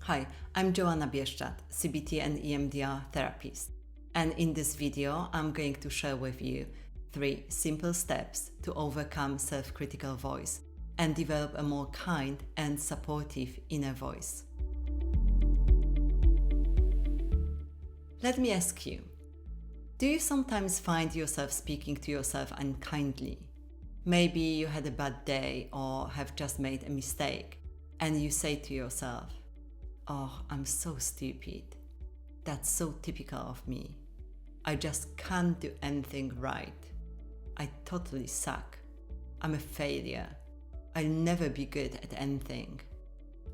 Hi, I'm Joanna Bieszczad, CBT and EMDR therapist, and in this video I'm going to share with you 3 simple steps to overcome self-critical voice and develop a more kind and supportive inner voice. Let me ask you, do you sometimes find yourself speaking to yourself unkindly? Maybe you had a bad day or have just made a mistake and you say to yourself, "Oh, I'm so stupid. That's so typical of me. I just can't do anything right. I totally suck. I'm a failure. I'll never be good at anything.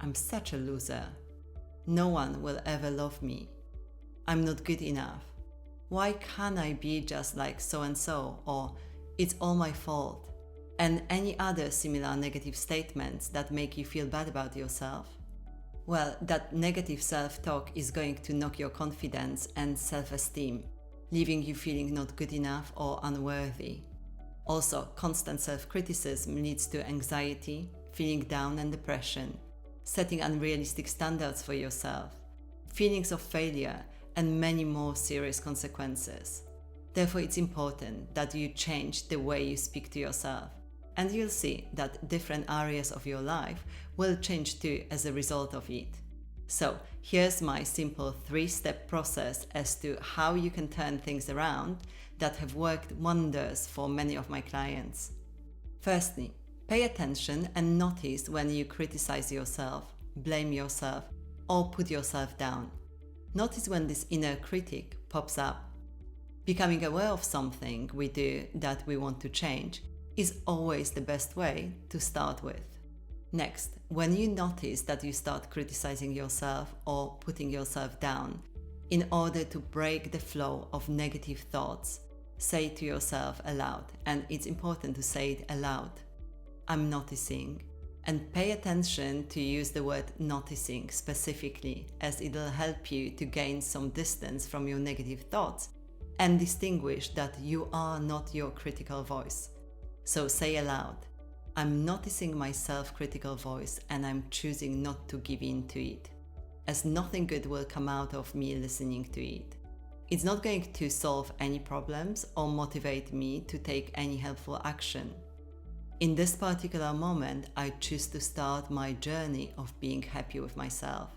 I'm such a loser. No one will ever love me. I'm not good enough. Why can't I be just like so-and-so?" Or "It's all my fault." And any other similar negative statements that make you feel bad about yourself. Well, that negative self-talk is going to knock your confidence and self-esteem, leaving you feeling not good enough or unworthy. Also, constant self-criticism leads to anxiety, feeling down and depression, setting unrealistic standards for yourself, feelings of failure, and many more serious consequences. Therefore, it's important that you change the way you speak to yourself, and you'll see that different areas of your life will change too as a result of it. So, here's my simple 3-step process as to how you can turn things around that have worked wonders for many of my clients. Firstly, pay attention and notice when you criticize yourself, blame yourself, or put yourself down. Notice when this inner critic pops up. Becoming aware of something we do that we want to change is always the best way to start with. Next, when you notice that you start criticizing yourself or putting yourself down, in order to break the flow of negative thoughts, say to yourself aloud, and it's important to say it aloud, "I'm noticing," and pay attention to use the word noticing specifically, as it'll help you to gain some distance from your negative thoughts and distinguish that you are not your critical voice. So say aloud, "I'm noticing my self-critical voice and I'm choosing not to give in to it, as nothing good will come out of me listening to it. It's not going to solve any problems or motivate me to take any helpful action. In this particular moment, I choose to start my journey of being happy with myself."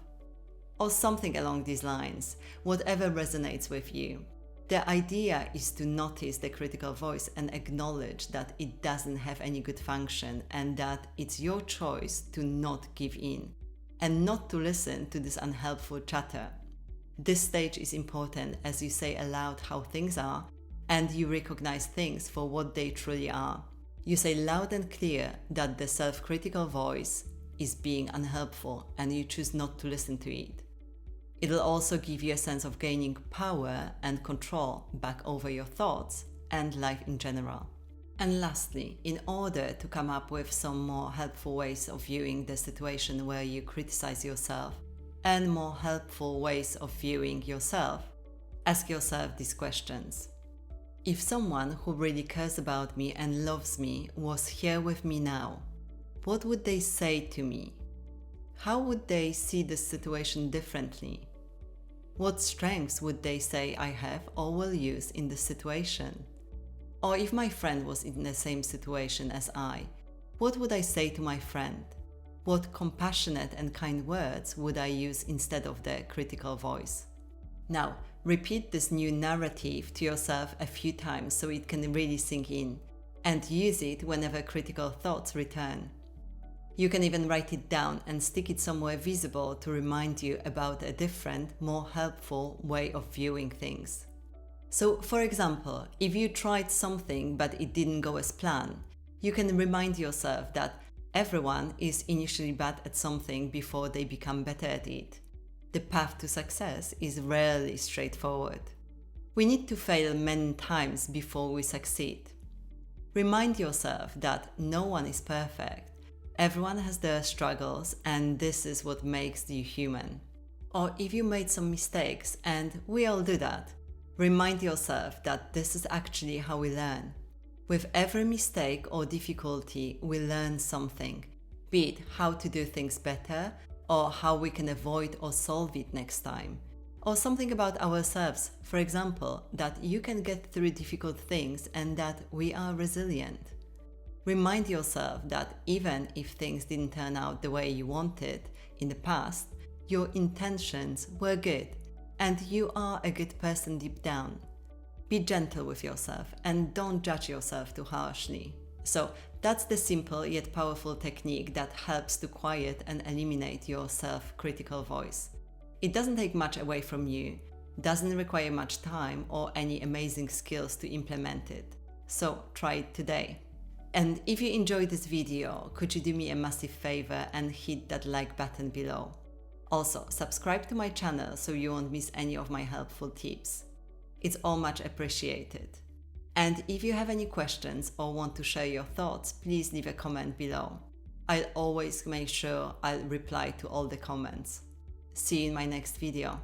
Or something along these lines, whatever resonates with you. The idea is to notice the critical voice and acknowledge that it doesn't have any good function and that it's your choice to not give in and not to listen to this unhelpful chatter. This stage is important as you say aloud how things are and you recognize things for what they truly are. You say loud and clear that the self-critical voice is being unhelpful and you choose not to listen to it. It'll also give you a sense of gaining power and control back over your thoughts and life in general. And lastly, in order to come up with some more helpful ways of viewing the situation where you criticize yourself and more helpful ways of viewing yourself, ask yourself these questions. If someone who really cares about me and loves me was here with me now, what would they say to me? How would they see the situation differently? What strengths would they say I have or will use in the situation? Or if my friend was in the same situation as I, what would I say to my friend? What compassionate and kind words would I use instead of the critical voice? Now, repeat this new narrative to yourself a few times so it can really sink in, and use it whenever critical thoughts return. You can even write it down and stick it somewhere visible to remind you about a different, more helpful way of viewing things. So, for example, if you tried something but it didn't go as planned, you can remind yourself that everyone is initially bad at something before they become better at it. The path to success is rarely straightforward. We need to fail many times before we succeed. Remind yourself that no one is perfect. Everyone has their struggles, and this is what makes you human. Or if you made some mistakes, and we all do that, remind yourself that this is actually how we learn. With every mistake or difficulty, we learn something, be it how to do things better, or how we can avoid or solve it next time, or something about ourselves, for example, that you can get through difficult things and that we are resilient. Remind yourself that even if things didn't turn out the way you wanted in the past, your intentions were good and you are a good person deep down. Be gentle with yourself and don't judge yourself too harshly. So that's the simple yet powerful technique that helps to quiet and eliminate your self-critical voice. It doesn't take much away from you, doesn't require much time or any amazing skills to implement it. So try it today. And if you enjoyed this video, could you do me a massive favor and hit that like button below? Also, subscribe to my channel so you won't miss any of my helpful tips. It's all much appreciated. And if you have any questions or want to share your thoughts, please leave a comment below. I'll always make sure I'll reply to all the comments. See you in my next video.